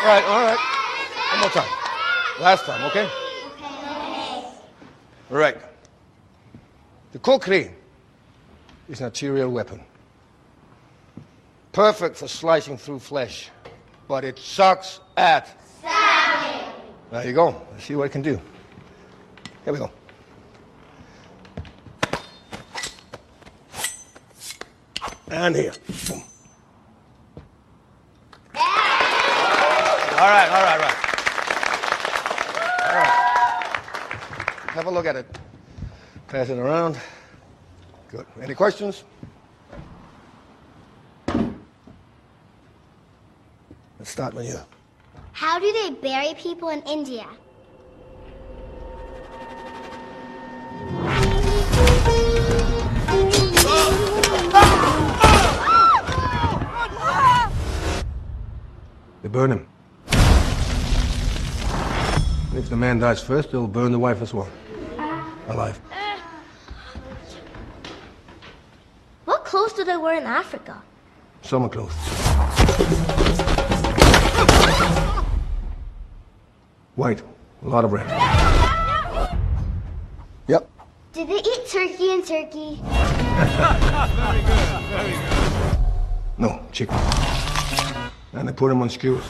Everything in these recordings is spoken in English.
Right, all right. One more time. Last time, okay? Okay. All right. The kukri is an arterial weapon. Perfect for slicing through flesh, but it sucks at stabbing. There you go. Let's see what it can do. Here we go. And here. Boom. All right. Have a look at it. Pass it around. Good. Any questions? Let's start with you. How do they bury people in India? They burn him. And if the man dies first, they'll burn the wife as well. Alive. What clothes do they wear in Africa? Summer clothes. White. A lot of red. Yep. Did they eat turkey in Turkey? Very good. No, chicken. And they put him on skewers.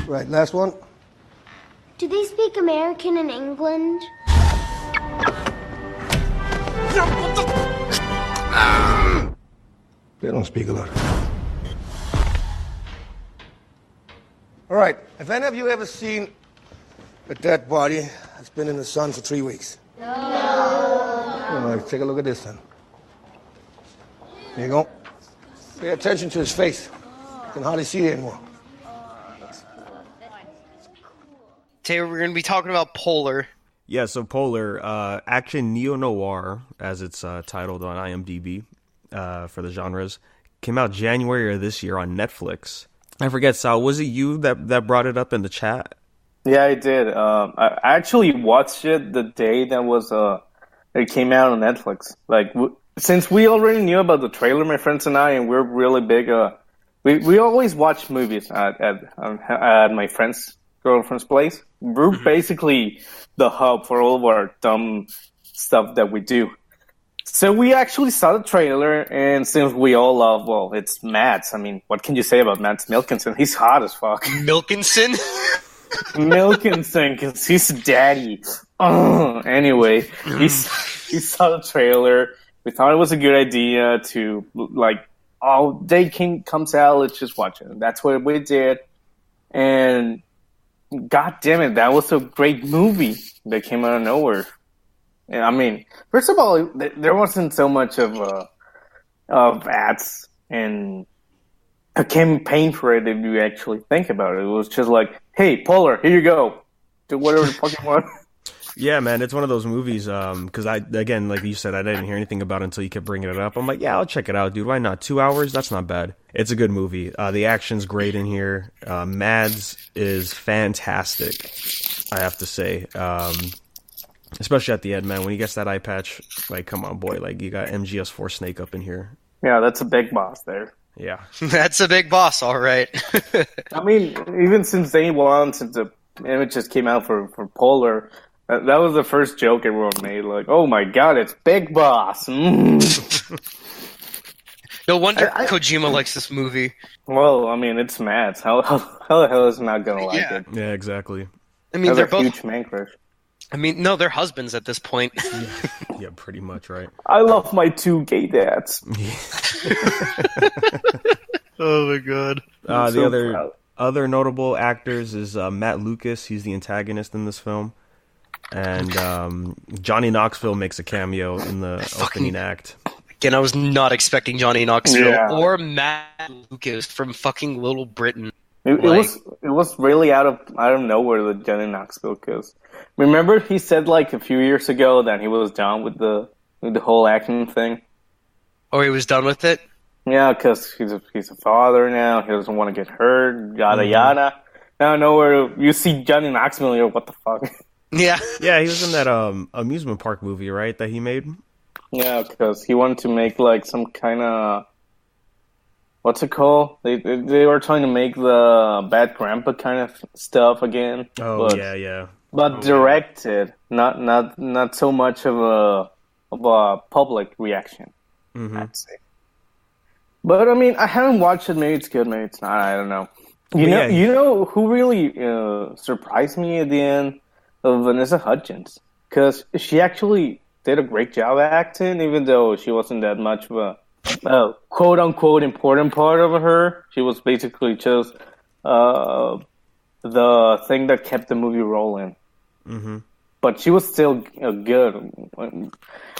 Right, last one. Do they speak American in England? They don't speak a lot. All right, have any of you ever seen a dead body that's been in the sun for 3 weeks? No. All right, take a look at this then. Here you go. Pay attention to his face. You can hardly see it anymore. Taylor, we're going to be talking about Polar. Yeah, so Polar, action neo-noir, as it's titled on IMDb for the genres, came out January of this year on Netflix. I forget, Sal, was it you that brought it up in the chat? Yeah, I did. I actually watched it the day that it came out on Netflix. Like, since we already knew about the trailer, my friends and I, and we're really big. We always watch movies at my friend's girlfriend's place. We're basically the hub for all of our dumb stuff that we do. So we actually saw the trailer, and since we all love, well, it's Mads. I mean, what can you say about Mads Mikkelsen? He's hot as fuck. Milkinson? Milkinson, because he's daddy. Anyway, we saw the trailer. We thought it was a good idea to, like, Day King comes out, let's just watch it. And that's what we did. And God damn it, that was a great movie that came out of nowhere. And I mean, first of all, there wasn't so much of ads and a campaign for it if you actually think about it. It was just like, hey, Polar, here you go. Do whatever the fuck you want. Yeah, man, it's one of those movies, because again, like you said, I didn't hear anything about it until you kept bringing it up. I'm like, yeah, I'll check it out, dude. Why not? 2 hours? That's not bad. It's a good movie. The action's great in here. Mads is fantastic, I have to say. Especially at the end, man, when he gets that eye patch, like, come on, boy, like, you got MGS4 Snake up in here. Yeah, that's a big boss there. Yeah. That's a big boss, all right. I mean, even since day one, since the images came out for Polar, that was the first joke everyone made. Like, oh my god, it's Big Boss. Mm. No wonder Kojima likes this movie. Well, I mean, it's Mads. How the hell is not gonna like it? Yeah, exactly. I mean, they're both huge man crush. I mean, no, they're husbands at this point. Yeah, pretty much, right? I love my two gay dads. Oh my god. The other notable actors is Matt Lucas. He's the antagonist in this film. And Johnny Knoxville makes a cameo in the opening act. Again, I was not expecting Johnny Knoxville or Matt Lucas from fucking Little Britain. It was really out of nowhere that Johnny Knoxville, because remember he said like a few years ago that he was done with the whole acting thing. Oh, he was done with it? Yeah, because he's a father now. He doesn't want to get hurt. Yada yada. Out of nowhere, you see Johnny Knoxville, and you're what the fuck. Yeah, yeah, he was in that amusement park movie, right? That he made. Yeah, because he wanted to make like some kind of what's it called? They were trying to make the bad grandpa kind of stuff again. Oh yeah. But directed, not so much of a public reaction. I'd say. But I mean, I haven't watched it. Maybe it's good. Maybe it's not. I don't know. You know who really surprised me at the end of Vanessa Hudgens, because she actually did a great job acting, even though she wasn't that much of a quote unquote important part of her. She was basically just the thing that kept the movie rolling. But she was still good.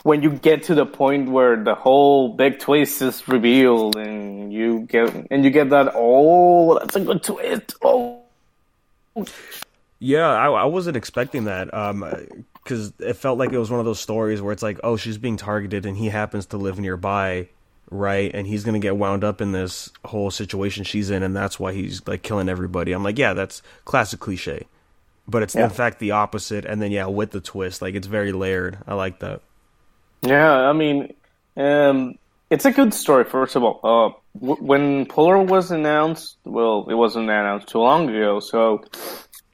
When you get to the point where the whole big twist is revealed, and you get that, oh, that's a good twist. Oh, yeah, I wasn't expecting that. Because it felt like it was one of those stories where it's like, oh, she's being targeted, and he happens to live nearby, right? And he's gonna get wound up in this whole situation she's in, and that's why he's like killing everybody. I'm like, yeah, that's classic cliche. But it's in fact the opposite, and then with the twist, like it's very layered. I like that. Yeah, I mean, it's a good story. First of all, when Polar was announced, well, it wasn't announced too long ago, so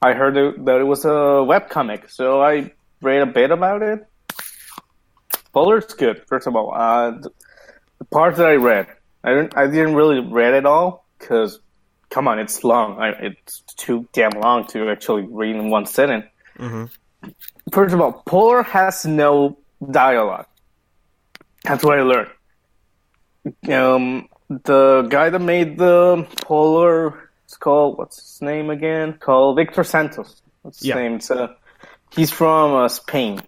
I heard that it was a webcomic. So I read a bit about it. Polar's good. First of all, the part that I read, I didn't really read it all because, come on, it's long. It's too damn long to actually read in one sitting. First of all, Polar has no dialogue. That's what I learned. The guy that made the Polar, what's his name again? Called Victor Santos. What's his name? He's from Spain.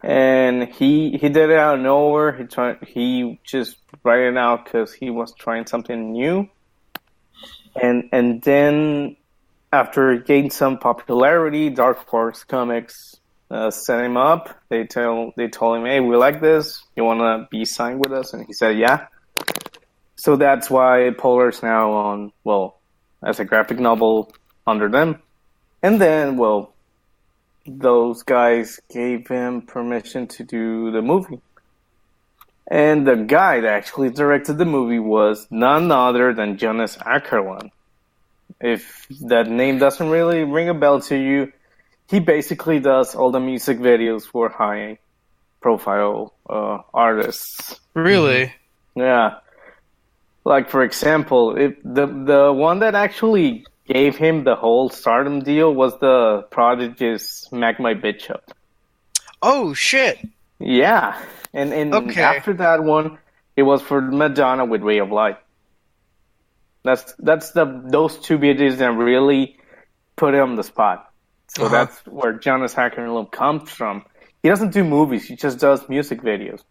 And he did it out of nowhere. He just wrote it out because he was trying something new. And then after it gained some popularity, Dark Horse Comics set him up. They told him, hey, we like this. You want to be signed with us? And he said, yeah. So that's why Polar's now on, as a graphic novel under them. And then, those guys gave him permission to do the movie. And the guy that actually directed the movie was none other than Jonas Ackerlund. If that name doesn't really ring a bell to you, he basically does all the music videos for high-profile artists. Really? Yeah. Like, for example, the one that actually gave him the whole stardom deal was the Prodigy's Smack My Bitch Up. Oh, shit. Yeah. And after that one, it was for Madonna with Ray of Light. That's those two videos that really put it on the spot. So that's where Jonas Ackerlund comes from. He doesn't do movies; he just does music videos.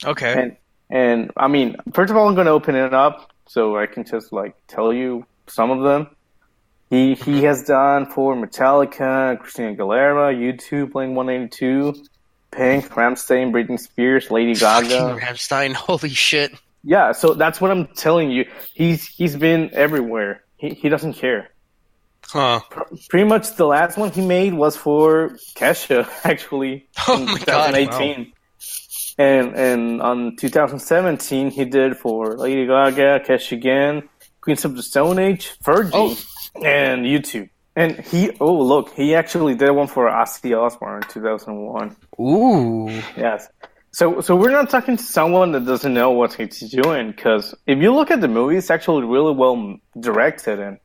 Okay. And I mean, first of all, I'm going to open it up so I can just tell you some of them. He has done for Metallica, Christina Aguilera, U2, Blink-182, Pink, Rammstein, Britney Spears, Lady Gaga. Rammstein, holy shit. Yeah, so that's what I'm telling you. He's been everywhere. He doesn't care. Huh. Pretty much the last one he made was for Kesha, actually, in 2018. Wow. And on 2017, he did for Lady Gaga, Kesha again, Queens of the Stone Age, Fergie, and U2. And he actually did one for Ozzy Osbourne in 2001. Ooh. Yes. So we're not talking to someone that doesn't know what he's doing, because if you look at the movie, it's actually really well directed, and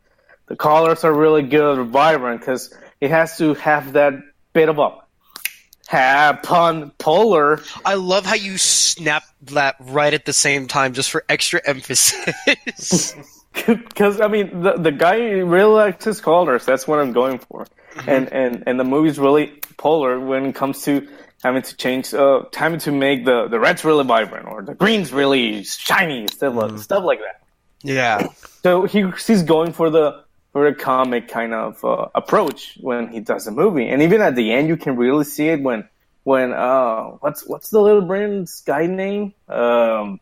the colors are really good, vibrant, because it has to have that bit of a pun Polar. I love how you snap that right at the same time, just for extra emphasis. Because I mean, the guy really likes his colors. That's what I'm going for, and the movie's really Polar when it comes to having to change, having to make the red's really vibrant or the green's really shiny, stuff like that. Yeah. So he's going for the comic kind of approach when he does the movie, and even at the end, you can really see it when what's the little Brandon's guy name? What?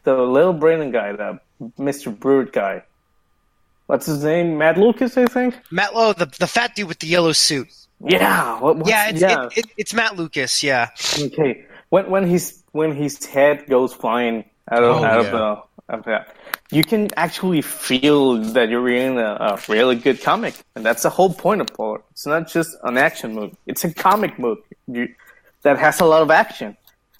The little Brandon guy, the Mr. Brood guy. What's his name? Matt Lucas, I think. Matt the fat dude with the yellow suit. Yeah. It's Matt Lucas. Yeah. Okay. When his head goes flying of that. You can actually feel that you're reading a really good comic, and that's the whole point of Polar. It's not just an action movie; it's a comic movie that has a lot of action,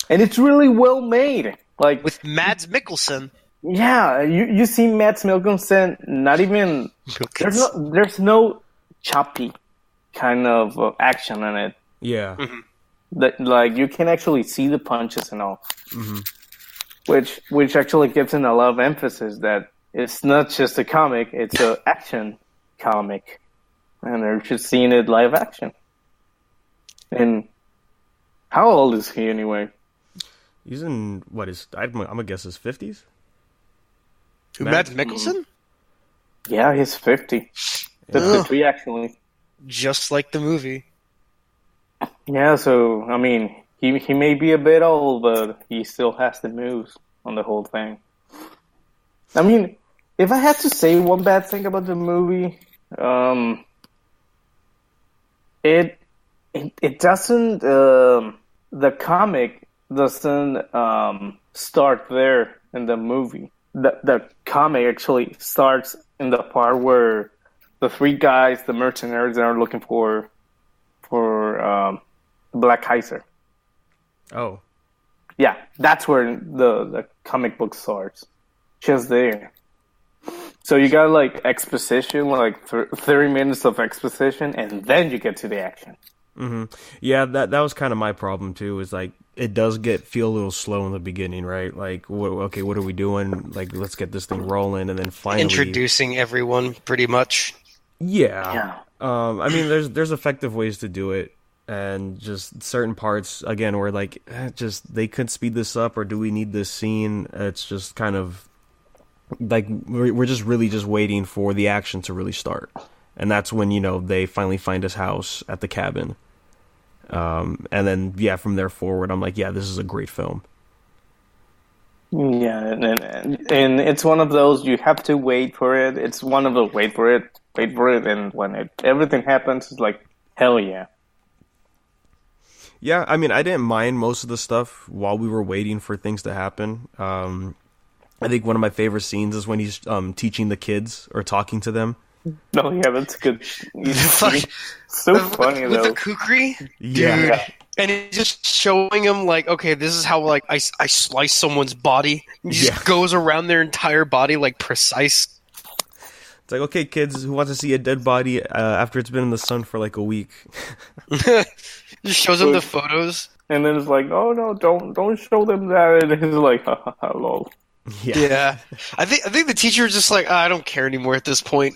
and it's really well made. Like with Mads Mikkelsen. Yeah, you see Mads Mikkelsen. Not even there's no choppy kind of action in it. Yeah. Mm-hmm. That like you can actually see the punches and all. Mm-hmm. Which actually gives in a lot of emphasis that it's not just a comic, it's an action comic. And they're just seeing it live action. And how old is he anyway? He's in, I'm going to guess his 50s? Mads Mikkelsen? Yeah, he's 50. 53 actually. Just like the movie. Yeah, so, I mean... He may be a bit old, but he still has the moves on the whole thing. I mean, if I had to say one bad thing about the movie, it doesn't. The comic doesn't start there in the movie. The comic actually starts in the part where the three guys, the mercenaries, are looking for Black Kaiser. Oh. Yeah, that's where the comic book starts. Just there. So you got like exposition, like 30 minutes of exposition, and then you get to the action. Mm-hmm. Yeah, that was kind of my problem too. Is like it does feel a little slow in the beginning, right? Like, what are we doing? Like, let's get this thing rolling, and then finally introducing everyone, pretty much. Yeah. I mean, there's effective ways to do it. And just certain parts, again, where like, just they could speed this up, or do we need this scene? It's just kind of like we're just really just waiting for the action to really start, and that's when they finally find his house at the cabin, and then from there forward, I'm like, yeah, this is a great film. Yeah, and it's one of those you have to wait for it. It's one of the wait for it, and when everything happens, it's like hell yeah. Yeah, I mean, I didn't mind most of the stuff while we were waiting for things to happen. I think one of my favorite scenes is when he's teaching the kids or talking to them. No, yeah, that's good. So funny with though. The kukri, Yeah. And he's just showing him like, okay, this is how like I slice someone's body. He just goes around their entire body like precise. It's like, okay, kids, who wants to see a dead body after it's been in the sun for like a week? Just shows them the photos, and then it's like, oh no, don't show them that. And it's like, hello. Yeah. I think the teacher was just like, I don't care anymore at this point.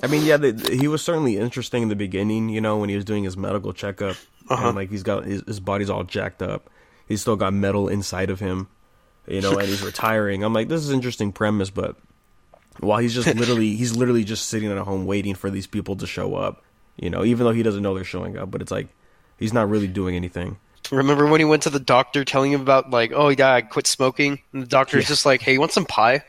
I mean, yeah, he was certainly interesting in the beginning. When he was doing his medical checkup, and like he's got his body's all jacked up. He's still got metal inside of him, and he's retiring. I'm like, this is an interesting premise, but while he's literally just sitting at home waiting for these people to show up. Even though he doesn't know they're showing up, but it's like he's not really doing anything. Remember when he went to the doctor telling him about like, oh yeah, I quit smoking, and the doctor's just like, hey, you want some pie?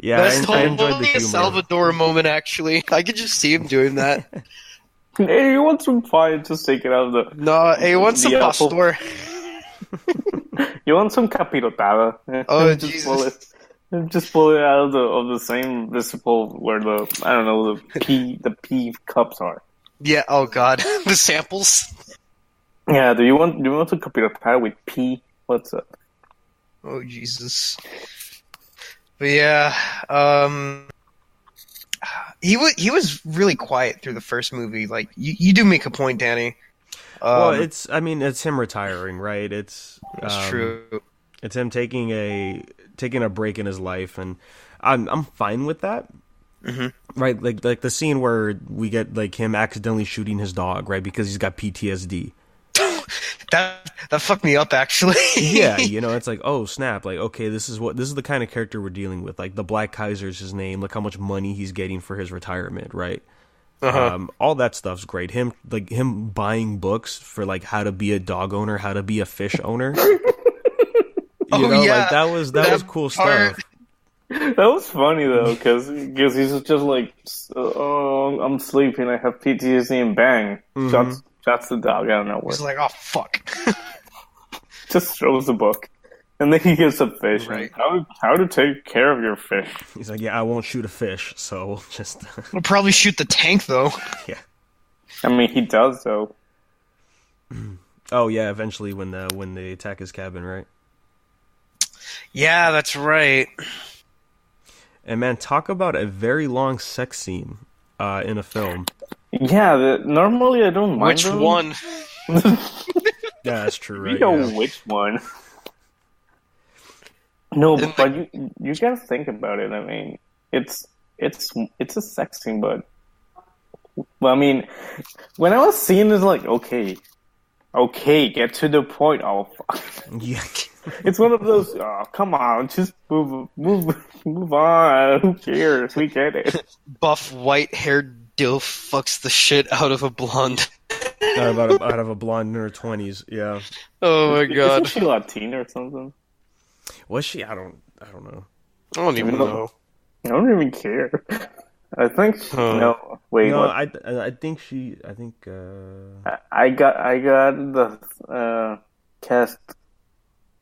Yeah, that's I enjoyed the totally humor. a Salvador moment. Actually, I could just see him doing that. Hey, you want some pie? Just take it out of the. No, hey, you want some pastor? You want some capirotada? Oh Jesus. Just pull it out of the same recipe where the pea cups are. Yeah. Oh God, the samples. Yeah. Do you want to capirotada with pea? What's up? Oh Jesus. But yeah, he was really quiet through the first movie. Like you do make a point, Danny. Well, it's him retiring, right? It's true. It's him taking a break in his life, and I'm fine with that. Mm-hmm. Right, like the scene where we get like him accidentally shooting his dog, right, because he's got PTSD. that fucked me up, actually. Yeah, it's like, oh snap, like okay, this is the kind of character we're dealing with. Like the Black Kaiser is his name. Look how much money he's getting for his retirement, right? All that stuff's great. Him buying books for like how to be a dog owner, how to be a fish owner. Like that was cool stuff. That was funny though, because he's just like, oh, I'm sleeping, I have PTSD, and bang, shots the dog out of nowhere. He's like, oh fuck. just throws the book. And then he gets a fish. Right. How to take care of your fish. He's like, yeah, I won't shoot a fish, so we'll just... We'll probably shoot the tank, though. yeah. I mean, he does, though. Oh, yeah, eventually when they attack his cabin, right? Yeah, that's right. And man, talk about a very long sex scene in a film. Yeah, normally I don't mind Which them. one? Yeah, that's true, right? You know yeah. which one. No, but you gotta think about it. I mean, it's a sex scene, but I mean, when I was seeing this, like, okay, get to the point. Oh, fuck. Yeah. It's one of those. Oh, come on, just move on. Who cares? We get it. Buff, white-haired dilf fucks the shit out of a blonde. out of a blonde in her 20s, yeah. Oh my god. Isn't she Latina or something? Was she? I don't know. I don't even know. I don't even care. I think no. Wait, No, what? I think I got the cast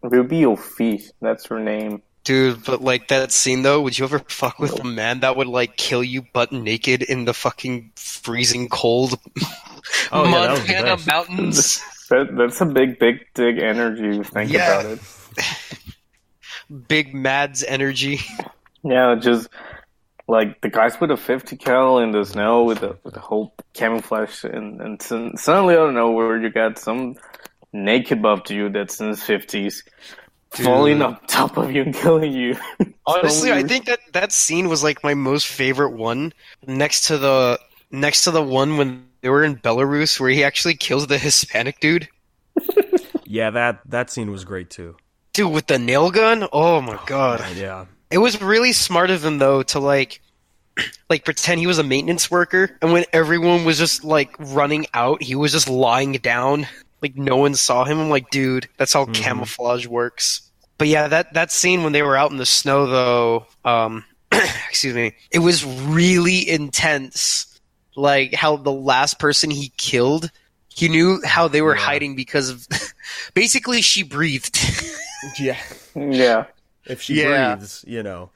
Rubio Fish. That's her name. Dude, but like that scene though, would you ever fuck with a man that would like kill you butt naked in the fucking freezing cold Oh, yeah, that was the Montana best. mountains? That's a big dig energy. If you think Yeah. about it. Big Mads energy. Yeah, just like the guys with a 50 cal in the snow with the whole camouflage, and suddenly out of nowhere you got some naked buff dude that's in his 50s falling on top of you and killing you. Honestly, So I weird. think that scene was like my most favorite one, next to the one when they were in Belarus where he actually kills the Hispanic dude. Yeah, that scene was great too. Dude, with the nail gun? Oh my god. Yeah. It was really smart of him though to like pretend he was a maintenance worker, and when everyone was just like running out, he was just lying down, like no one saw him. I'm like, dude, that's how camouflage works. But yeah, that scene when they were out in the snow though, excuse me, it was really intense. Like how the last person he killed, he knew how they were hiding because of basically she breathed. Yeah. Yeah. If she breathes, you know.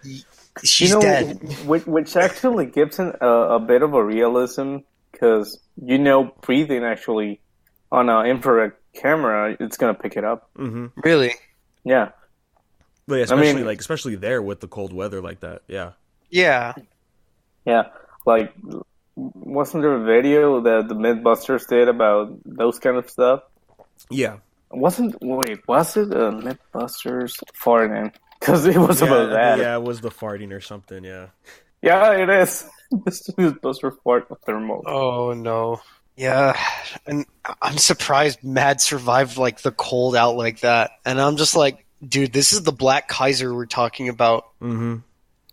She's dead. Which actually gives a bit of a realism, because breathing actually on an infrared camera, it's gonna pick it up. Mm-hmm. Really? Yeah. But yeah, especially there with the cold weather like that. Yeah. Yeah. Yeah. Like, wasn't there a video that the Mythbusters did about those kind of stuff? Yeah. Was it Mythbusters farting? Because it was about that. Yeah, it was the farting or something, yeah. Yeah, it is. This Mythbuster fart thermal. Oh no. Yeah, and I'm surprised Mad survived like the cold out like that. And I'm just like, dude, this is the Black Kaiser we're talking about. Mm-hmm.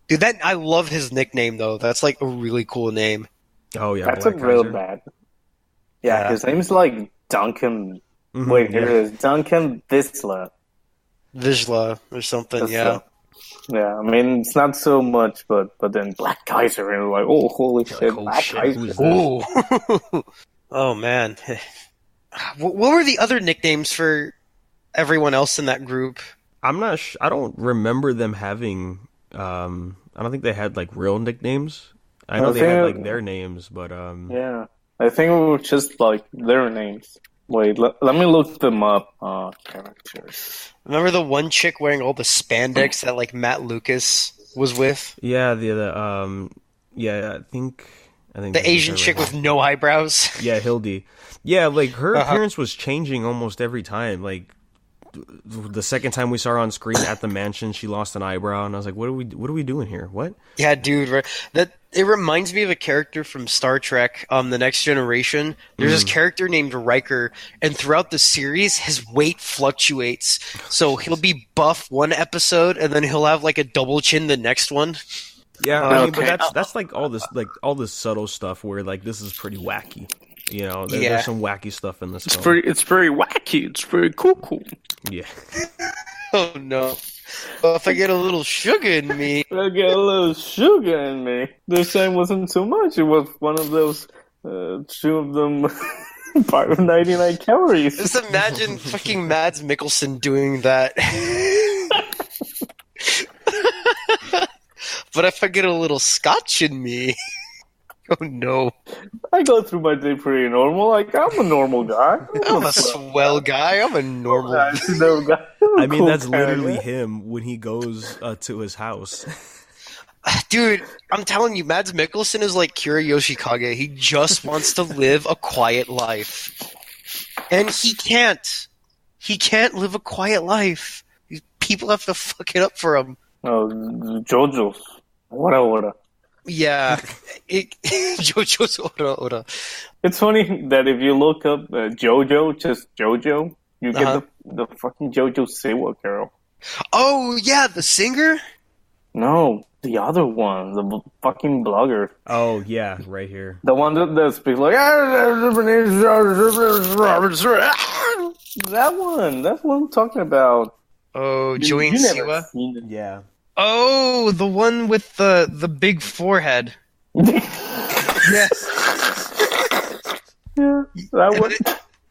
Dude, I love his nickname though. That's like a really cool name. Oh yeah, That's Black a real Kaiser. bad. Yeah, his name's like Duncan. Mhm, Wait, here yeah. it is. Duncan Visla. Vizsla or something, That's yeah. Yeah, I mean, it's not so much, but then Black Kaiser, and we're like, oh, holy shit, oh, Black shit, Kaiser. who's this? Ooh. Oh man. What were the other nicknames for everyone else in that group? I'm not I don't remember them having I don't think they had like real nicknames. I know I they had think- like their names, but Yeah, I think it was just like their names. Wait, let me look them up. Characters. Remember the one chick wearing all the spandex that like Matt Lucas was with? yeah, I think The Asian chick with no eyebrows? yeah, Hildy. Yeah, like her appearance was changing almost every time. Like the second time we saw her on screen at the mansion, she lost an eyebrow, and I was like, "What are we doing here? What?" Yeah, dude. Right. It reminds me of a character from Star Trek, The Next Generation. There's this character named Riker, and throughout the series, his weight fluctuates. So he'll be buff one episode, and then he'll have like a double chin the next one. Yeah, I mean, Okay. but that's like all this subtle stuff where like this is pretty wacky. You know, Yeah. there's some wacky stuff in this film. It's very wacky. It's very cool. Yeah. Oh no! Well, if I get a little sugar in me, I got a little sugar in me. This time wasn't so much. It was one of those, two of them 599 calories. Just imagine fucking Mads Mikkelsen doing that. But if I get a little scotch in me, oh no. I go through my day pretty normal. Like, I'm a normal guy. I'm a swell guy. I'm a normal guy. I mean, that's literally him when he goes to his house. Dude, I'm telling you, Mads Mikkelsen is like Kira Yoshikage. He just wants to live a quiet life. And he can't. He can't live a quiet life. People have to fuck it up for him. Oh, JoJo's. Ora. Yeah. JoJo's ora. It's funny that if you look up JoJo, just JoJo, you get the fucking JoJo Siwa girl. Oh, yeah, the singer? No, the other one, the fucking blogger. Oh, yeah, right here. The one that speaks like... That one. That's what I'm talking about. Oh, Join Siwa? Yeah. Oh, the one with the big forehead. Yes. Yeah, that one.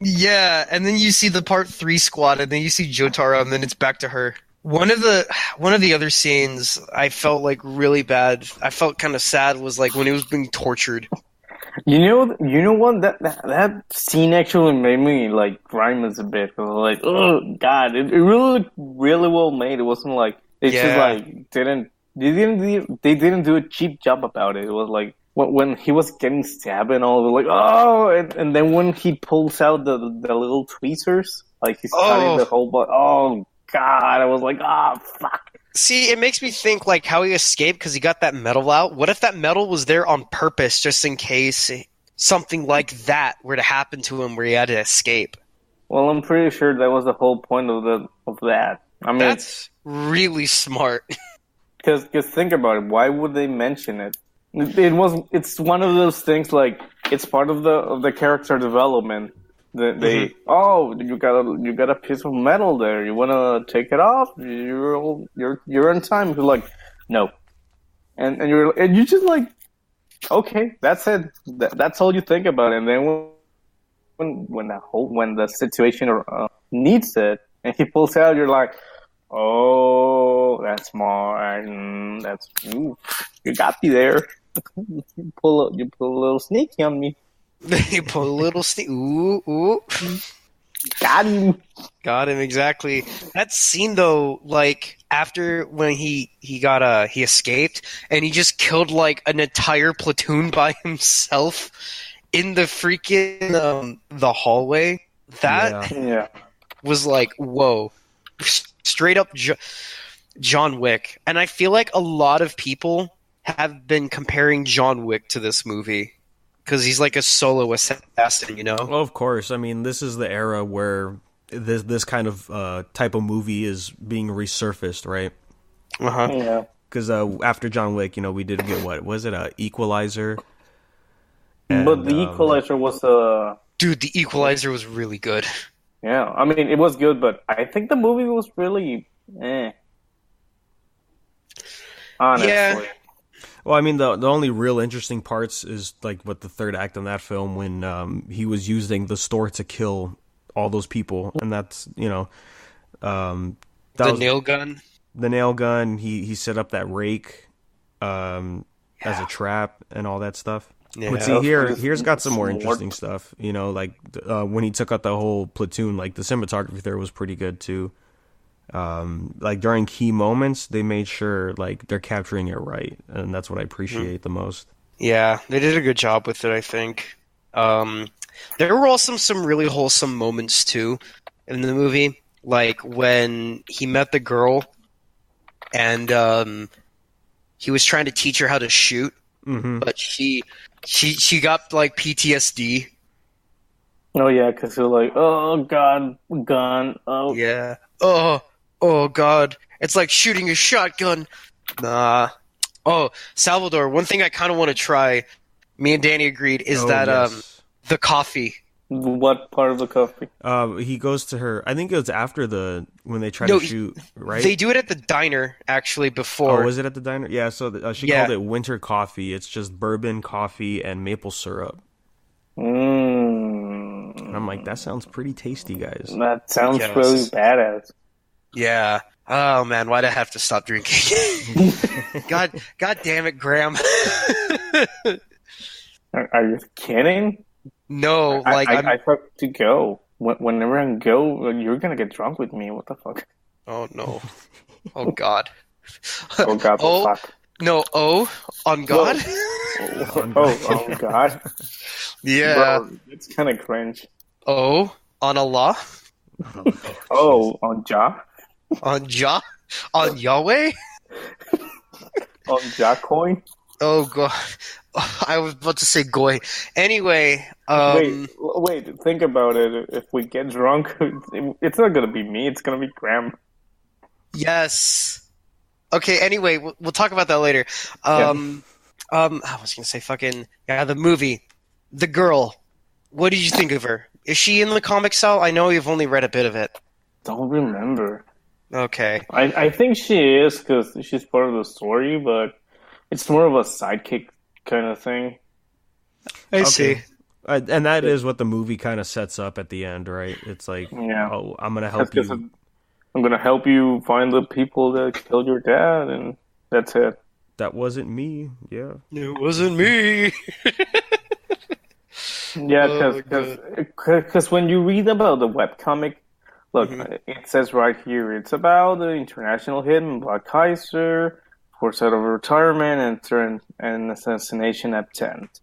Yeah, and then you see the part 3 squad, and then you see Jotaro, and then it's back to her. One of the other scenes I felt like really bad. I felt kind of sad was like when he was being tortured. You know what? That scene actually made me like grimace a bit. I was like, oh god, it really looked really well made. It wasn't like just like they didn't do a cheap job about it. It was like when he was getting stabbed and all, like oh, and then when he pulls out the little tweezers, like he's cutting the whole body. Oh god, I was like, oh fuck. See, it makes me think like how he escaped because he got that metal out. What if that metal was there on purpose just in case something like that were to happen to him where he had to escape? Well, I'm pretty sure that was the whole point of that. I mean, that's really smart. Because think about it. Why would they mention it? It's one of those things like it's part of the character development. You got a piece of metal there. You want to take it off? You're on time. You're like, no, and you just like, okay, that's it. That's all you think about. And then when the situation needs it, and he pulls out, you're like, oh, that's smart. You got me there. You pull a little sneaky on me. You pull a little sneak. Ooh. Got him, exactly. That scene though, like after when he escaped and he just killed like an entire platoon by himself in the freaking the hallway. That was like, whoa, straight up John Wick. And I feel like a lot of people have been comparing John Wick to this movie. Because he's like a solo assassin, you know? Well, of course. I mean, this is the era where this kind of type of movie is being resurfaced, right? Uh-huh. Yeah. Because after John Wick, we did get, what was it, Equalizer? And, but the Equalizer was Dude, the Equalizer was really good. Yeah, I mean, it was good, but I think the movie was really honestly. Yeah. Well, I mean, the only real interesting parts is like what the third act in that film when he was using the store to kill all those people, and that's nail gun. The nail gun. He set up that rake as a trap and all that stuff. Yeah. But see, here's got some more interesting stuff. Like when he took out the whole platoon, like the cinematography there was pretty good too. Like during key moments, they made sure like they're capturing it right, and that's what I appreciate the most. Yeah, they did a good job with it, I think. There were also some really wholesome moments too in the movie, like when he met the girl and he was trying to teach her how to shoot, but she got like PTSD. Oh yeah, because they're like, oh god, gun. Oh yeah. Oh god, it's like shooting a shotgun. Nah. Oh, Salvador, one thing I kind of want to try, me and Danny agreed, is the coffee. What part of the coffee? He goes to her, I think it was after when they try to shoot, right? They do it at the diner, actually, before. Oh, was it at the diner? Yeah, so she called it winter coffee. It's just bourbon, coffee, and maple syrup. And I'm like, that sounds pretty tasty, guys. That sounds Yes. really badass. Yeah. Oh man, why'd I have to stop drinking? God damn it, Graham. Are you kidding? No, like I have to go. Whenever I go, you're gonna get drunk with me. What the fuck? Oh no. Oh God. Oh God, Oh the fuck. no. Oh, on God. Oh God. Yeah. Bro, it's kind of cringe. Oh, on Allah. Oh, on Ja? On Jah. On Yahweh. On Ja coin? Oh God. I was about to say goy. Anyway. Wait. Think about it. If we get drunk, it's not gonna be me. It's gonna be Graham. Yes. Okay. Anyway, we'll talk about that later. I was gonna say the movie, The Girl. What did you think of her? Is she in the comic cell? I know you've only read a bit of it. Don't remember. Okay. I think she is because she's part of the story, but it's more of a sidekick kind of thing. I see. And that is what the movie kind of sets up at the end, right? It's like, oh, I'm gonna help you. I'm gonna help you find the people that killed your dad, and that's it. That wasn't me. Yeah. It wasn't me. Yeah, because when you read about the webcomic, look, it says right here, it's about the international hitman Black Kaiser, forced out of retirement and an assassination attempt.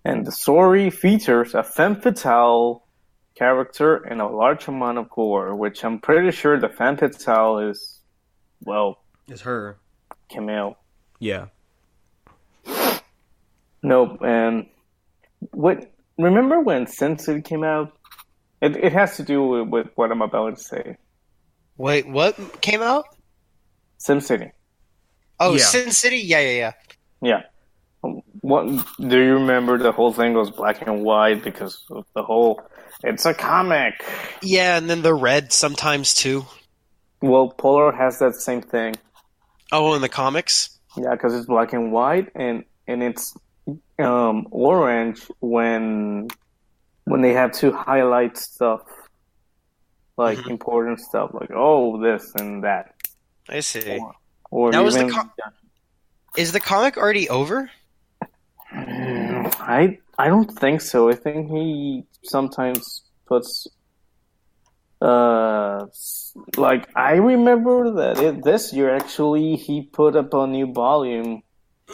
And the story features a femme fatale character and a large amount of gore, which I'm pretty sure the femme fatale is, well... It's her. Camille. Yeah. Nope, and... Remember when Sin City came out? It has to do with what I'm about to say. Wait, what came out? Sin City. Oh, Yeah. Sin City? Yeah. Yeah. What do you remember? The whole thing was black and white because of the whole. It's a comic. Yeah, and then the red sometimes too. Well, Polar has that same thing. Oh, in the comics? Yeah, because it's black and white, and it's orange when they have to highlight stuff, like important stuff, like this and that. I see. Or Now, even, is the comic already over? I don't think so. I think he sometimes puts like I remember that this year actually he put up a new volume.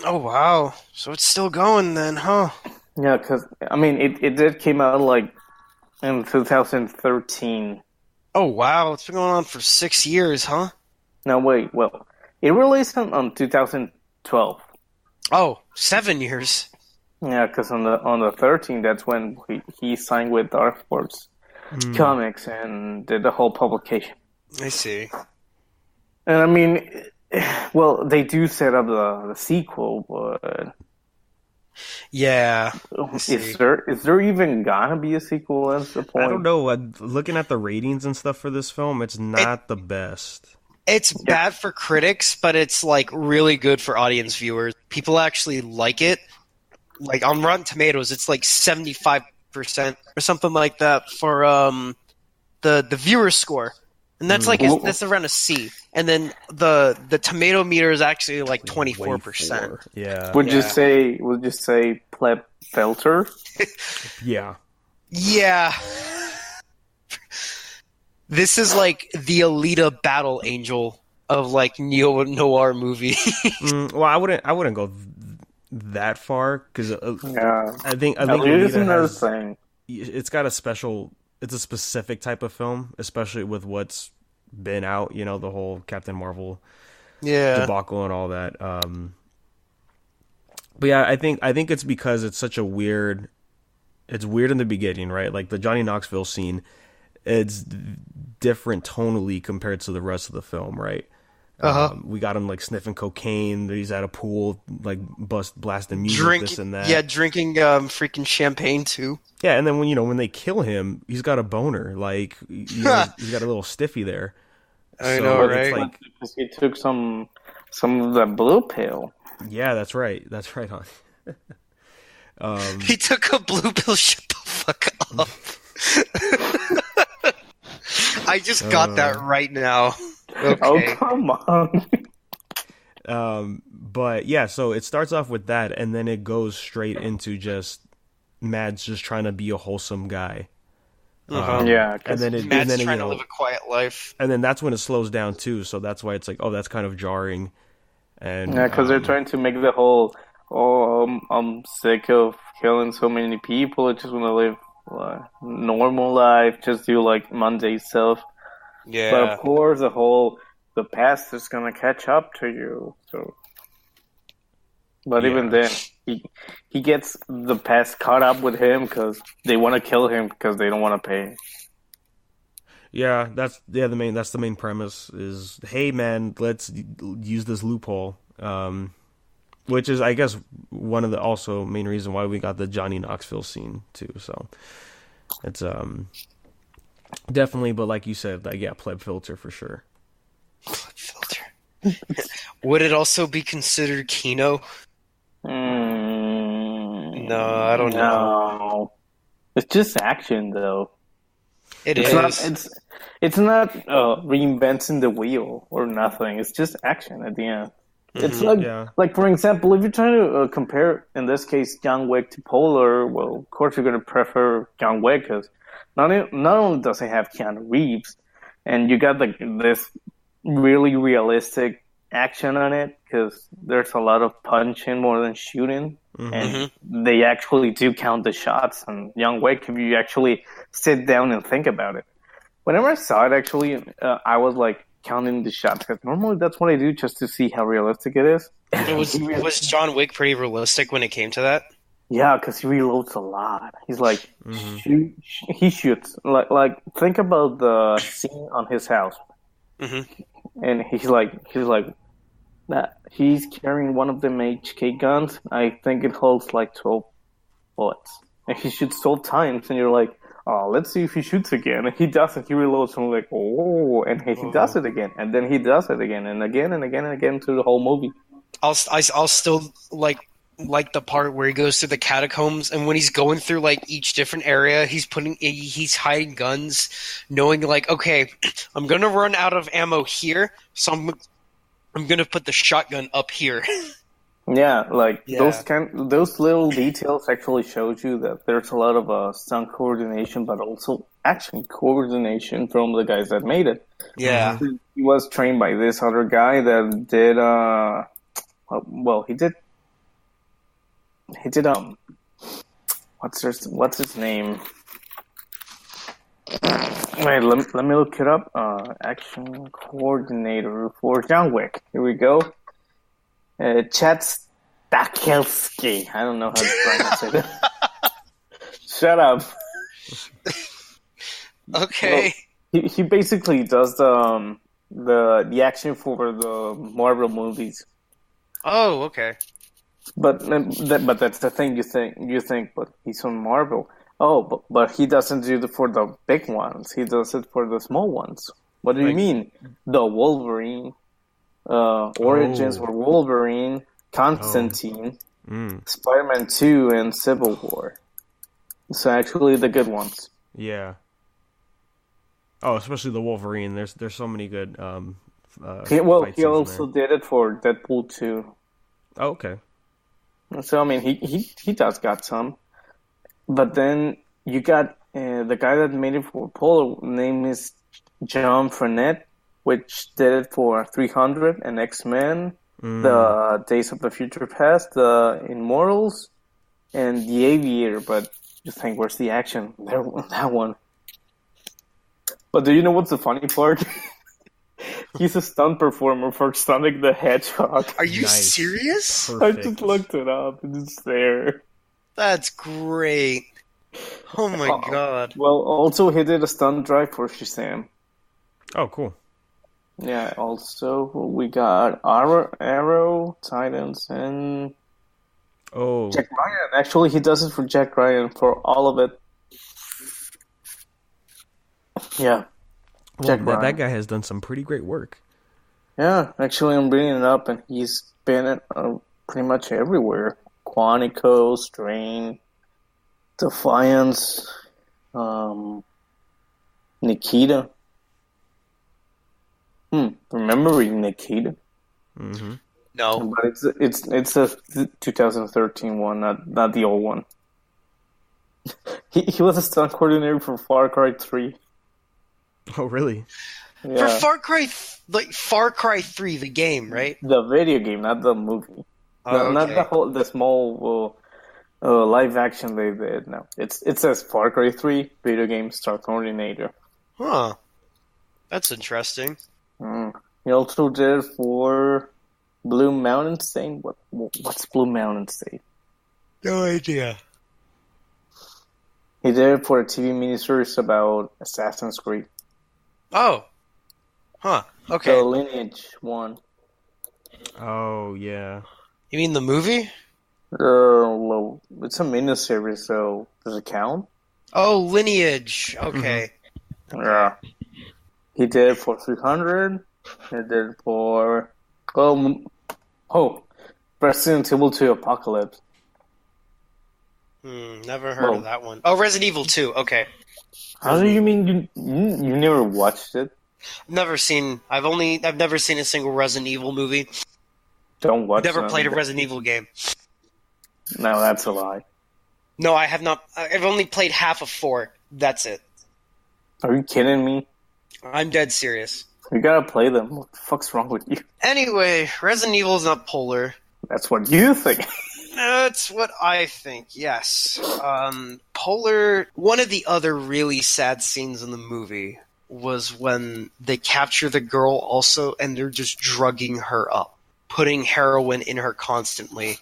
Oh wow! So it's still going then, huh? Yeah, because I mean it did came out like in 2013. Oh wow! It's been going on for 6 years, huh? No, wait. Well, it released on 2012. Oh, 7 years. Yeah, because on the 13th, that's when he signed with Dark Horse Comics and did the whole publication. I see. And I mean, well, they do set up the sequel, but Yeah. is there even gonna be a sequel? That's the point. I don't know. Looking at the ratings and stuff for this film, it's not the best. It's bad for critics, but it's like really good for audience viewers. People actually like it. Like on Rotten Tomatoes, it's like 75% or something like that for the viewer score, and that's like that's around a C. And then the tomato meter is actually like 24%. Yeah. Would you say pleb filter? Yeah. Yeah. This is like the Alita Battle Angel of like neo-noir movie. Well, I wouldn't go that far because I think Here's Alita another has, thing. it's got it's a specific type of film, especially with what's been out, the whole Captain Marvel debacle and all that. But yeah, I think it's because it's such it's weird in the beginning, right? Like the Johnny Knoxville scene, it's different tonally compared to the rest of the film, right? We got him like sniffing cocaine. He's at a pool, like blasting music, this and that. Yeah, drinking freaking champagne too. Yeah, and then when they kill him, he's got a boner. Like he's got a little stiffy there. I know, right? It's like, because he took some of the blue pill. Yeah, that's right. That's right, hon. He took a blue pill. Shut the fuck up. I just got that right now. Oh, Okay. come on. But yeah, so it starts off with that, and then it goes straight into just Mads just trying to be a wholesome guy. Yeah, And then Matt's trying to live a quiet life. and then that's when it slows down too. So that's why it's like, oh, that's kind of jarring. And yeah, because they're trying to make the whole, oh, I'm sick of killing so many people. I just want to live normal life, just do like mundane stuff. But Yeah. of course, the past is gonna catch up to you. So, but even then, he gets the past caught up with him because they want to kill him because they don't want to pay. yeah, that's the main premise is, hey man, let's use this loophole. Which is, I guess, one of the also main reason why we got the Johnny Knoxville scene too. So it's definitely, but like you said, like, yeah, pleb filter for sure. Filter. Would it also be considered Kino? No, I don't know. No, it's just action though. It's It's not reinventing the wheel or nothing. It's just action at the end. It's like for example, if you're trying to compare, in this case, John Wick to Polar, well, of course you're going to prefer John Wick because not only does it have Keanu Reeves, and you got like this really realistic action on it because there's a lot of punching more than shooting, and they actually do count the shots on John Wick if you actually sit down and think about it. Whenever I saw it, actually, I was like counting the shots because normally that's what I do just to see how realistic it is. Was John Wick pretty realistic when it came to that? Yeah, because he reloads a lot. He's like, he shoots. Like think about the scene on his house, and he's like that. He's carrying one of them HK guns. I think it holds like 12 bullets, and he shoots 12 times, and you're like, oh, let's see if he shoots again. And he doesn't. He reloads, and I'm like, oh, and he does it again, and then he does it again, and again, and again, and again through the whole movie. I'll still like the part where he goes through the catacombs, and when he's going through like each different area, he's hiding guns, knowing like, okay, I'm gonna run out of ammo here, so I'm gonna put the shotgun up here. Yeah, those little details actually shows you that there's a lot of stunt coordination, but also action coordination from the guys that made it. Yeah, He was trained by this other guy that did he did what's his name? Wait, let me look it up. Action coordinator for John Wick. Here we go. Chad Stahelski. I don't know how to pronounce it. Shut up. Okay. Well, he basically does the action for the Marvel movies. Oh, okay. But that's the thing you think, but he's on Marvel. Oh, but he doesn't do it for the big ones. He does it for the small ones. What do you mean? The Wolverine, Origins for Wolverine, Constantine, Spider-Man 2, and Civil War. So actually, the good ones. Yeah. Oh, especially the Wolverine. There's so many good. He also did it for Deadpool 2. Oh, okay. So I mean, he does got some, but then you got the guy that made it for Polo. Name is John Frenette, which did it for 300 and X-Men, the Days of the Future Past, the Immortals, and the Aviator. But you think, where's the action? That one. But do you know what's the funny part? He's a stunt performer for Sonic the Hedgehog. Are you serious? Perfect. I just looked it up. It's there. That's great. Oh my god. Well, also he did a stunt drive for Shazam. Oh, cool. Yeah, also we got Arrow, Titans, and Jack Ryan. Actually, he does it for Jack Ryan for all of it. Yeah. Well, that guy has done some pretty great work. Yeah, actually, I'm bringing it up, and he's been pretty much everywhere. Quantico, Strain, Defiance. Nikita. Remembering Nikita. Mm-hmm. No. But it's a 2013 one, not the old one. He was a stunt coordinator for Far Cry 3. Oh, really? Yeah. For Far Cry 3, the game, right? The video game, not the movie. Oh, Not okay. the small live action they did. No, it says Far Cry 3 video game star coordinator. Huh. That's interesting. He also did for Blue Mountain State. What's Blue Mountain State? No idea. He did it for a TV miniseries about Assassin's Creed. Oh. Huh. Okay. The Lineage one. Oh, yeah. You mean the movie? Well, it's a miniseries, so does it count? Oh, Lineage. Okay. Yeah. He did it for 300. He did it for Resident Evil 2 Apocalypse. Never heard of that one. Oh, Resident Evil 2. Okay. How do you mean you never watched it? Never seen. I've never seen a single Resident Evil movie. Don't watch. Never played a Resident Evil game. No, that's a lie. No, I have not. I've only played half of 4. That's it. Are you kidding me? I'm dead serious. You gotta play them. What the fuck's wrong with you? Anyway, Resident Evil is not polar. That's what you think. That's what I think, yes. Polar, one of the other really sad scenes in the movie was when they capture the girl also and they're just drugging her up, putting heroin in her constantly.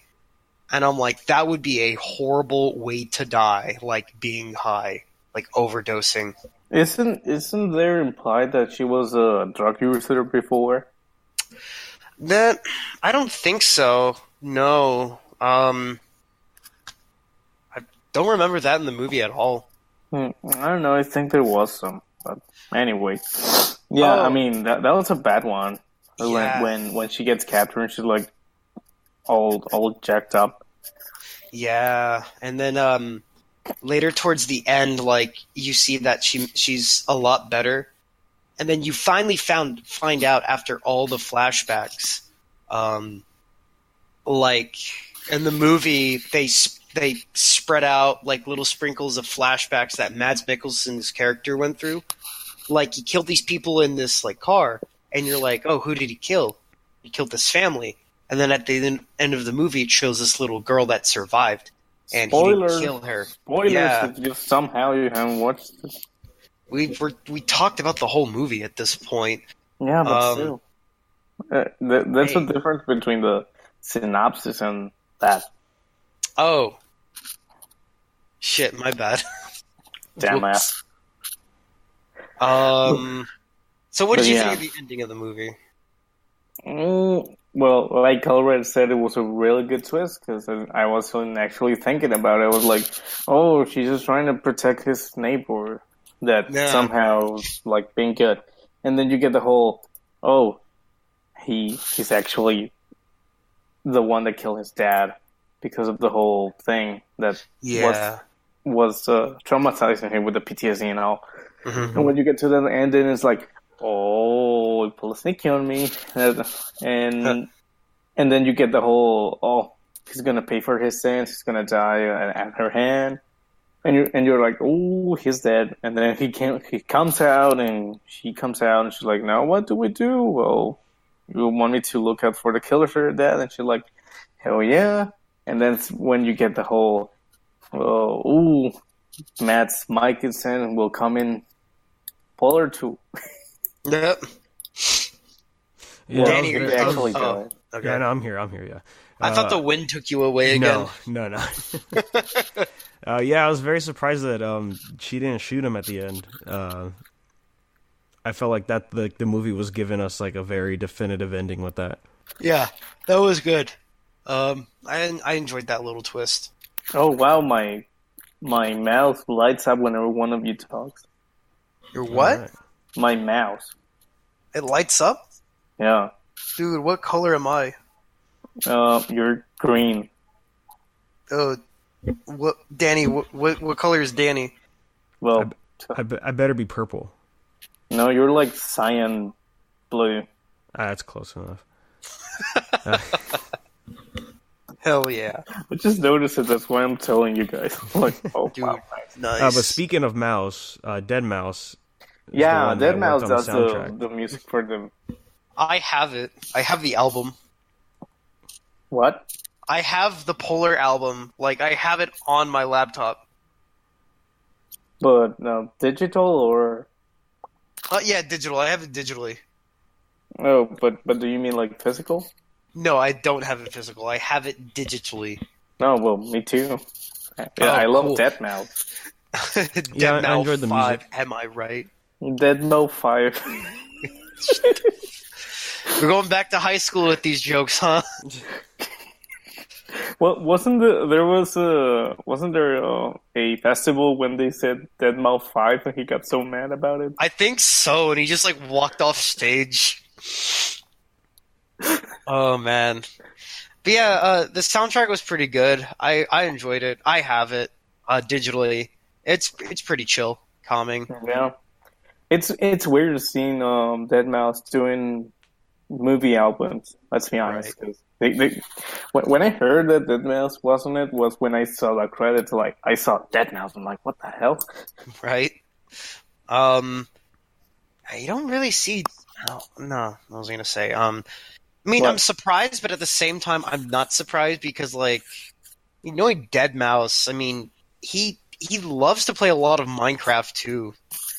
And I'm like, that would be a horrible way to die, like being high, like overdosing. Isn't there implied that she was a drug user before? That, I don't think so. No. I don't remember that in the movie at all. I don't know. I think there was some, but anyway, yeah. Oh. I mean, that was a bad one. Yeah. When she gets captured, and she's like all jacked up. Yeah, and then later towards the end, like you see that she's a lot better, and then you finally find out after all the flashbacks, like in the movie they spread out like little sprinkles of flashbacks that Mads Mikkelsen's character went through. Like he killed these people in this like car, and you're like, oh, who did he kill? He killed this family. And then at the end of the movie, it shows this little girl that survived, and Spoilers. he didn't kill her. Spoilers! Yeah. If you somehow you haven't watched it. We talked about the whole movie at this point. Yeah, but still, that's Hey. the difference between the synopsis and that. Oh, shit! My bad. Damn it. Whoops. So what did But you yeah. think of the ending of the movie? Well, like Colruyt said, it was a really good twist because I wasn't actually thinking about it. I was like, oh, she's just trying to protect his neighbor that Yeah. somehow was like being good. And then you get the whole, oh, he's actually the one that killed his dad because of the whole thing that Yeah. was traumatizing him with the PTSD and all. Mhm. And when you get to the end, then it's like, oh, he pulled a sneaky on me, and then you get the whole, oh, he's gonna pay for his sins, he's gonna die at her hand, and you're like, oh, he's dead. And then he comes out, and she comes out, and she's like, now what do we do? Well, you want me to look out for the killer for your dad? And she's like, hell yeah. And then when you get the whole, ooh, Mads Mikkelsen will come in Polar 2. Yep. Yeah, Danny, I was they gonna- actually oh, died. okay. Yeah, no, I'm here, yeah. I thought the wind took you away again. No. Yeah, I was very surprised that she didn't shoot him at the end. I felt like that the movie was giving us like a very definitive ending with that. Yeah, that was good. I enjoyed that little twist. Oh wow, my mouth lights up whenever one of you talks. Your what? Alright. My mouse. It lights up? Yeah. Dude, what color am I? You're green. Oh, what, Danny? What color is Danny? Well, I better be purple. no, you're like cyan blue. That's close enough. Hell yeah, I just noticed it. That's why I'm telling you guys. Like, oh, dude. wow. Nice. But speaking of Mouse, Dead Mouse. Is the Yeah, one that Dead worked Mouse on the does soundtrack. the music for them. I have it. I have the album. What? I have the Polar album. Like, I have it on my laptop. But no, digital or Yeah, digital. I have it digitally. oh, but do you mean like physical? No, I don't have it physical. I have it digitally. No, well, me too. Yeah, Oh, I love cool. Dead Mouse. Yeah, I Dead enjoyed the 5, music. am I right? Dead Mouse 5. We're going back to high school with these jokes, huh? Well, wasn't there a festival when they said Dead Mouse 5 and he got so mad about it? I think so, and he just, like, walked off stage. Oh, man. But yeah, the soundtrack was pretty good. I enjoyed it. I have it digitally. It's pretty chill, calming. Yeah, it's weird seeing Dead Mouse doing movie albums. Let's be honest, 'cause when I heard that Dead Mouse wasn't it was when I saw the credits. Like I saw Dead Mouse, I'm like, what the hell? Right? You don't really see. Oh, no, I was gonna say. I mean, What? I'm surprised, but at the same time, I'm not surprised because, like, knowing Dead Mouse, I mean, he loves to play a lot of Minecraft too,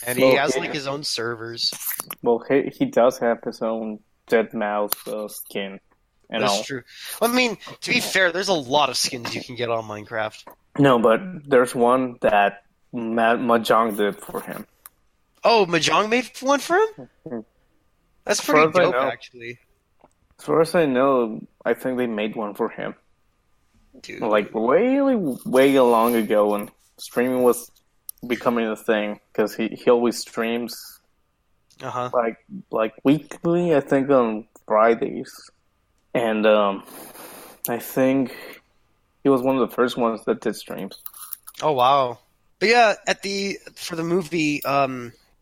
and he Well, has yeah. like his own servers. Well, he does have his own Dead Mouse skin. You That's know. true. Well, I mean, to be fair, there's a lot of skins you can get on Minecraft. No, but there's one that Mahjong did for him. Oh, Mahjong made one for him? That's As far pretty as I dope, know. actually. As far as I know, I think they made one for him. Dude. Like way long ago when streaming was becoming a thing, because he always streams Uh-huh. like weekly, I think on Fridays, and I think he was one of the first ones that did streams. Oh, wow. But yeah, for the movie,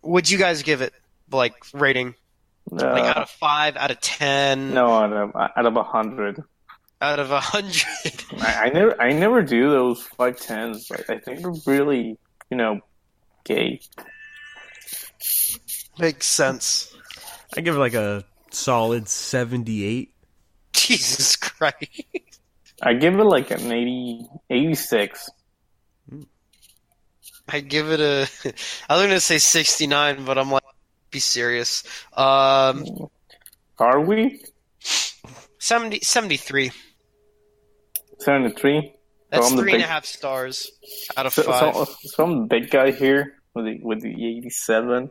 would you guys give it, like, rating? Like, out of 5, out of 10, No, out of 100. out of 100? I never do those 5/10s. I think they're really gay. Makes sense. I give it like a solid 78. Jesus Christ. I give it like an 86. I give it a. I was gonna say 69, but I'm like, be serious. Are we 73. 73? That's So I'm the 3.5 stars out of So, 5. some big guy here with the 87.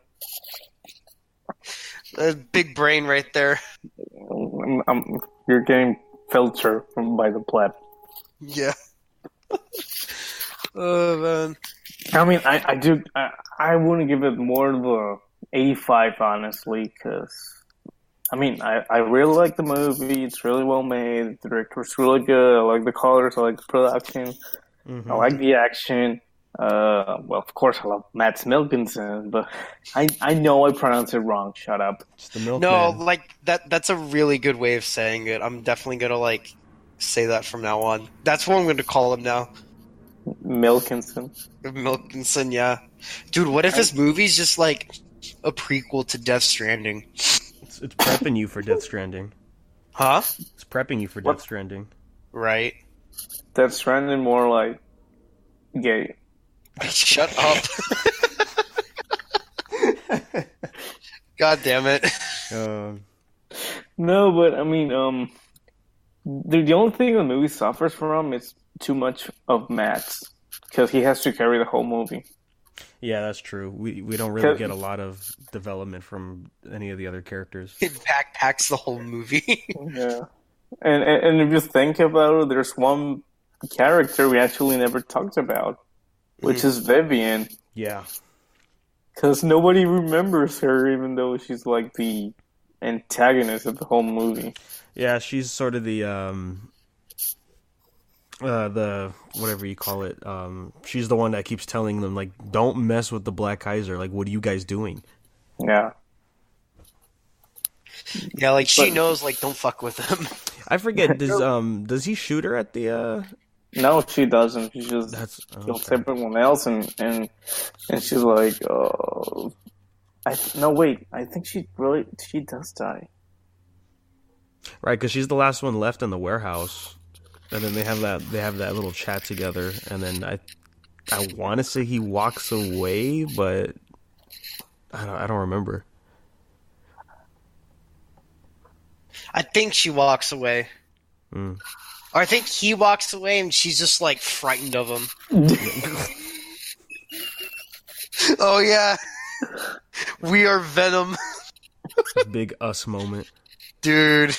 Big brain right there. You're getting filtered by the pleb. Yeah. Oh man. I mean, I wouldn't give it more of a 85, honestly, because I mean, I really like the movie. It's really well made. The director's really good. I like the colors. I like the production. I like the action. Well, of course, I love Matt Smilkinson, but I know I pronounced it wrong. Shut up. It's the milkman. No, like that's a really good way of saying it. I'm definitely gonna like say that from now on. That's what I'm gonna call him now. Milkinson. Milkinson, yeah. Dude, what if this movie's just like a prequel to Death Stranding? It's prepping you for Death Stranding. Huh? It's prepping you for What? Death Stranding. Right. That's trending more like gay. Shut up. God damn it. No, but I mean, the only thing the movie suffers from is too much of Matt's, because he has to carry the whole movie. Yeah, that's true. We don't really get a lot of development from any of the other characters. It backpacks the whole movie. Yeah, and if you think about it, there's one character we actually never talked about, which is Vivian, Yeah. because nobody remembers her, even though she's like the antagonist of the whole movie. Yeah, she's sort of the the whatever you call it. She's the one that keeps telling them like, "Don't mess with the Black Kaiser." Like, what are you guys doing? Yeah. Yeah, like she But- knows, like, don't fuck with him. I forget. Does he shoot her at the? No, she doesn't. She just kills okay. everyone else, and she's like, oh, no, wait. I think she does die. Right, because she's the last one left in the warehouse, and then they have that little chat together, and then I want to say he walks away, but I don't remember. I think she walks away. Mm. Or I think he walks away and she's just, like, frightened of him. Oh, yeah. We are Venom. Big us moment. Dude.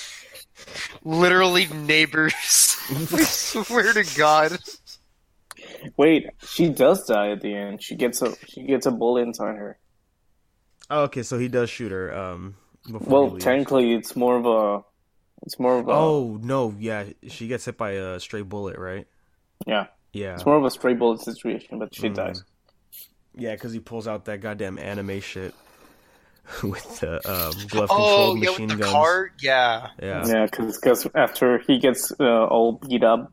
Literally neighbors. I swear to God. Wait, she does die at the end. She gets a bullet inside her. Oh, okay, so he does shoot her. Before he Well, leaves. technically, it's more of a. Oh no, yeah, she gets hit by a stray bullet, right? Yeah. Yeah, It's more of a stray bullet situation, but she dies. yeah, because he pulls out that goddamn anime shit with the glove Oh, controlled yeah, machine with the guns. card? Yeah. Yeah, Yeah, because after he gets all beat up,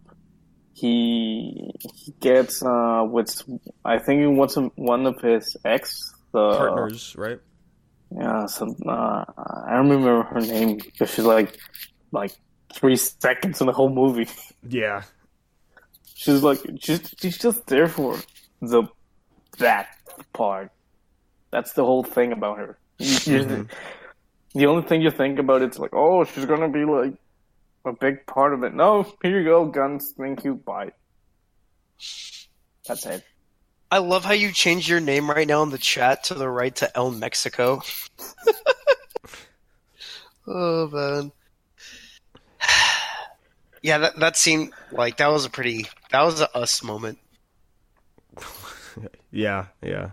he gets with I think it was one of his ex partners, right? Yeah, some I don't remember her name because she's like 3 seconds in the whole movie. Yeah, She's just there for that part. That's the whole thing about her. The only thing you think about it's like, oh, she's gonna be like a big part of it. No, here you go, guns. Thank you. Bye. That's it. I love how you changed your name right now in the chat to the right to El Mexico. Oh, man. Yeah, that seemed like that was a us moment. yeah. Yeah.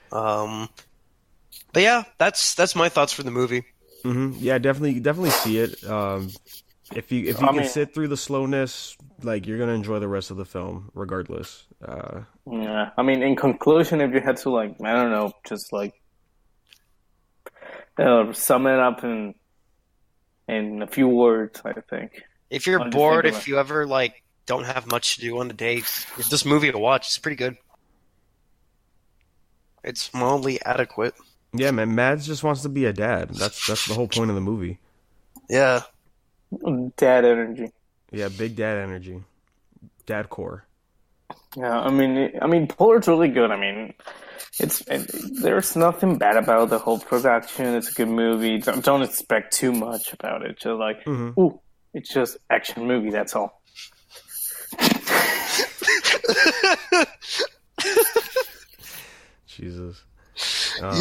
But yeah, that's my thoughts for the movie. Yeah, definitely see it. If you can sit through the slowness, like you're gonna enjoy the rest of the film, regardless. Yeah, I mean, in conclusion, if you had to I don't know, just sum it up in a few words, I think. If you're bored, if you ever don't have much to do on the day, it's this movie to watch. It's pretty good. It's mildly adequate. Yeah, man, Mads just wants to be a dad. That's the whole point of the movie. Yeah. Dad energy. Yeah, big dad energy, dad core. Yeah, I mean, Pollard's really good. I mean, there's nothing bad about the whole production. It's a good movie. Don't expect too much about it. Just ooh, it's just action movie. That's all. Jesus.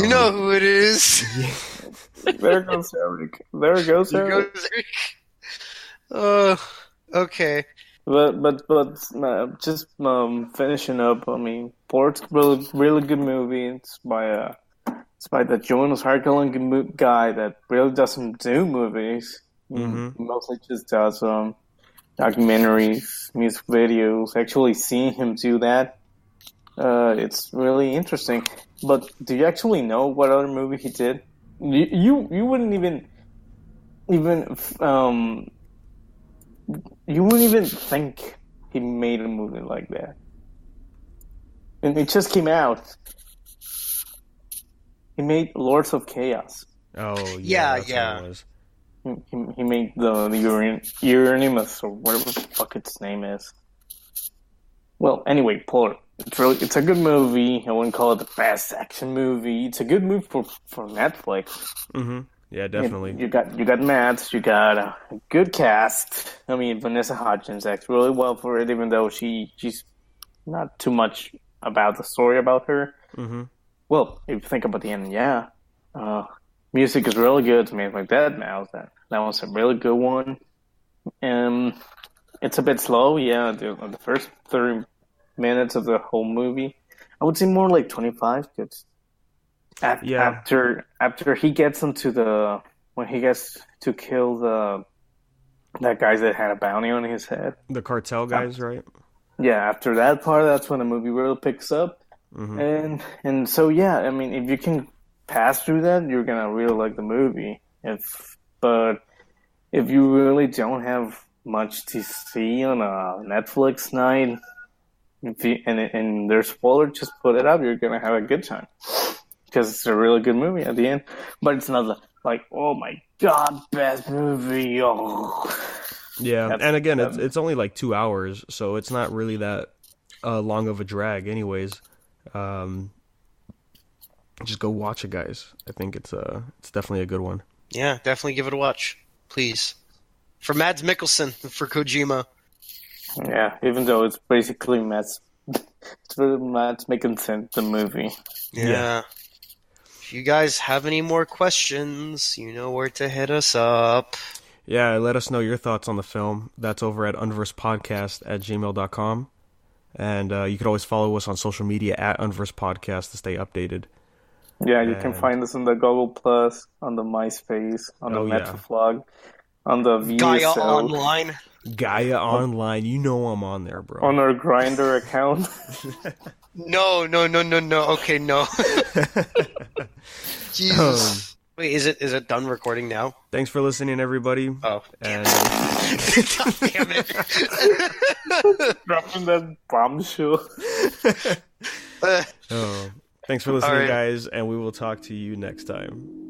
You know who it is. There goes Eric. There goes Eric. Okay. But just finishing up. I mean, Port's really good movie. It's by the Jonas Harkelen guy that really doesn't do movies. He mostly just does documentaries, music videos. Actually, seeing him do that, it's really interesting. But do you actually know what other movie he did? You wouldn't even you wouldn't even think he made a movie like that. And it just came out. He made Lords of Chaos. Oh Yeah, that's yeah. what it was. He made the Euronymous or whatever the fuck its name is. Well, anyway, Polar. It's a good movie. I wouldn't call it the best action movie. It's a good movie for Netflix. Yeah, definitely. You got Mads. You got a good cast. I mean, Vanessa Hudgens acts really well for it, even though she's not too much about the story about her. Well, if you think about the end, yeah. Music is really good. I mean, like that now. That was a really good one. It's a bit slow, yeah. The first 30 minutes of the whole movie, I would say more like 25. Because after he gets into when he gets to kill that guy that had a bounty on his head. The cartel guys, right? Yeah, after that part, that's when the movie really picks up. And so yeah, I mean, if you can pass through that, you're gonna really like the movie. But if you really don't have much to see on a Netflix night, and there's spoilers, just put it up. You're gonna have a good time because it's a really good movie at the end. But it's not like, oh my god, best movie. Oh. Yeah, and again, it's only like 2 hours, so it's not really that long of a drag. Anyways, just go watch it, guys. I think it's definitely a good one. Yeah, definitely give it a watch, please. For Mads Mikkelsen, for Kojima. Yeah, even though it's basically Mads Mikkelsen, the movie. Yeah. If you guys have any more questions, you know where to hit us up. Yeah, let us know your thoughts on the film. That's over at unversedpodcast@gmail.com. And you can always follow us on social media at Unversed Podcast to stay updated. Yeah, you can find us on the Google Plus, on the MySpace, on the Metroflog, on the VSO. Gaia Online. Gaia Online. You know I'm on there, bro. On our Grindr account. No. Okay, no. Jesus. Wait, is it done recording now? Thanks for listening, everybody. Oh, and God damn it! Dropping that bombshell. Thanks for listening, guys, and we will talk to you next time.